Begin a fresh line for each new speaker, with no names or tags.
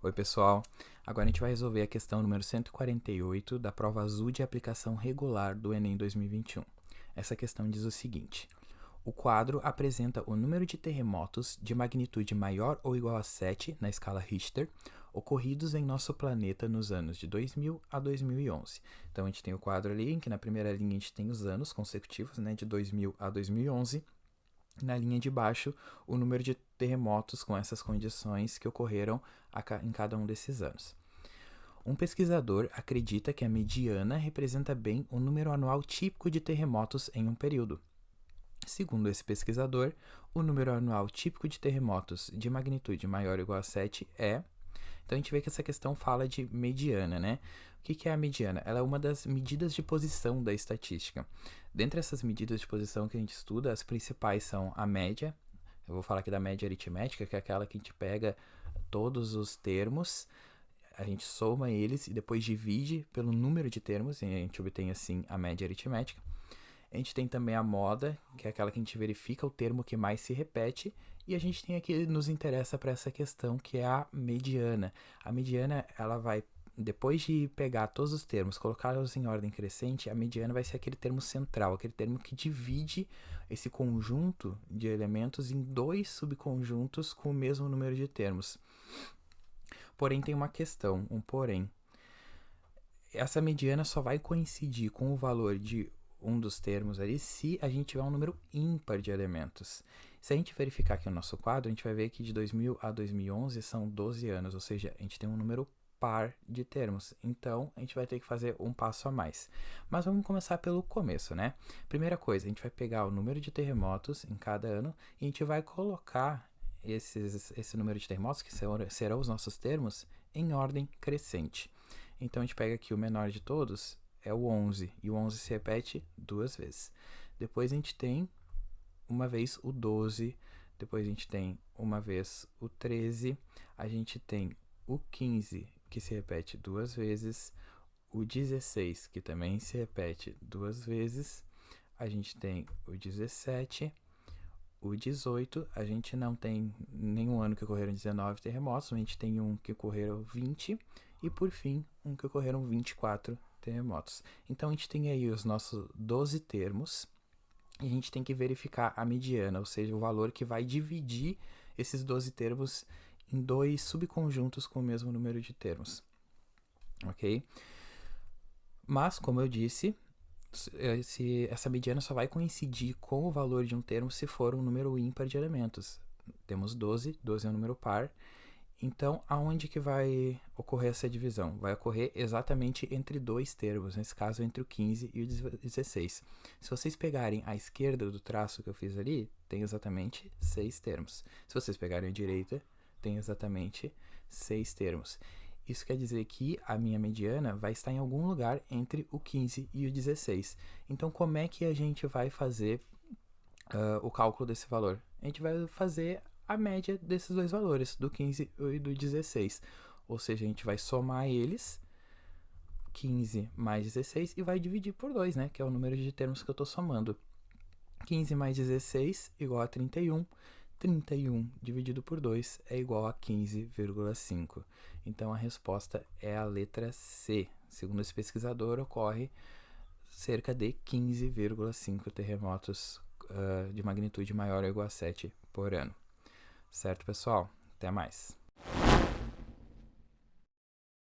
Oi, pessoal. Agora a gente vai resolver a questão número 148 da prova azul de aplicação regular do Enem 2021. Essa questão diz o seguinte: o quadro apresenta o número de terremotos de magnitude maior ou igual a 7 na escala Richter ocorridos em nosso planeta nos anos de 2000 a 2011. Então a gente tem o quadro ali em que na primeira linha a gente tem os anos consecutivos, né, de 2000 a 2011. Na linha de baixo, o número de terremotos com essas condições que ocorreram em cada um desses anos. Um pesquisador acredita que a mediana representa bem o número anual típico de terremotos em um período. Segundo esse pesquisador, o número anual típico de terremotos de magnitude maior ou igual a 7 é... Então a gente vê que essa questão fala de mediana, né? O que é a mediana? Ela é uma das medidas de posição da estatística. Dentre essas medidas de posição que a gente estuda, as principais são a média. Eu vou falar aqui da média aritmética, que é aquela que a gente pega todos os termos, a gente soma eles e depois divide pelo número de termos, e a gente obtém assim a média aritmética. A gente tem também a moda, que é aquela que a gente verifica o termo que mais se repete, e a gente tem aqui que nos interessa para essa questão, que é a mediana. A mediana, ela vai, depois de pegar todos os termos, colocá-los em ordem crescente, a mediana vai ser aquele termo central, aquele termo que divide esse conjunto de elementos em dois subconjuntos com o mesmo número de termos. Porém, tem uma questão, um porém. Essa mediana só vai coincidir com o valor de um dos termos ali se a gente tiver um número ímpar de elementos. Se a gente verificar aqui o nosso quadro, a gente vai ver que de 2000 a 2011 são 12 anos, ou seja, a gente tem um número par de termos. Então, a gente vai ter que fazer um passo a mais. Mas vamos começar pelo começo, né? Primeira coisa, a gente vai pegar o número de terremotos em cada ano e a gente vai colocar esse número de terremotos, que serão os nossos termos, em ordem crescente. Então, a gente pega aqui o menor de todos, é o 11, e o 11 se repete duas vezes. Depois a gente tem uma vez o 12, depois a gente tem uma vez o 13, a gente tem o 15, que se repete duas vezes, o 16, que também se repete duas vezes, a gente tem o 17, o 18, a gente não tem nenhum ano que ocorreram 19 terremotos, a gente tem um que ocorreram 20, e por fim, um que ocorreram 24 terremotos. Então a gente tem aí os nossos 12 termos, e a gente tem que verificar a mediana, ou seja, o valor que vai dividir esses 12 termos em dois subconjuntos com o mesmo número de termos. Ok? Mas, como eu disse, essa mediana só vai coincidir com o valor de um termo se for um número ímpar de elementos. Temos 12, 12 é um número par. Então, aonde que vai ocorrer essa divisão? Vai ocorrer exatamente entre dois termos, nesse caso entre o 15 e o 16. Se vocês pegarem a esquerda do traço que eu fiz ali, tem exatamente 6 termos. Se vocês pegarem a direita, tem exatamente 6 termos. Isso quer dizer que a minha mediana vai estar em algum lugar entre o 15 e o 16. Então, como é que a gente vai fazer o cálculo desse valor? A gente vai fazer a média desses dois valores, do 15 e do 16. Ou seja, a gente vai somar eles, 15 mais 16, e vai dividir por 2, né? Que é o número de termos que eu estou somando. 15 mais 16 igual a 31. 31 dividido por 2 é igual a 15,5. Então, a resposta é a letra C. Segundo esse pesquisador, ocorre cerca de 15,5 terremotos de magnitude maior ou igual a 7 por ano. Certo, pessoal? Até mais.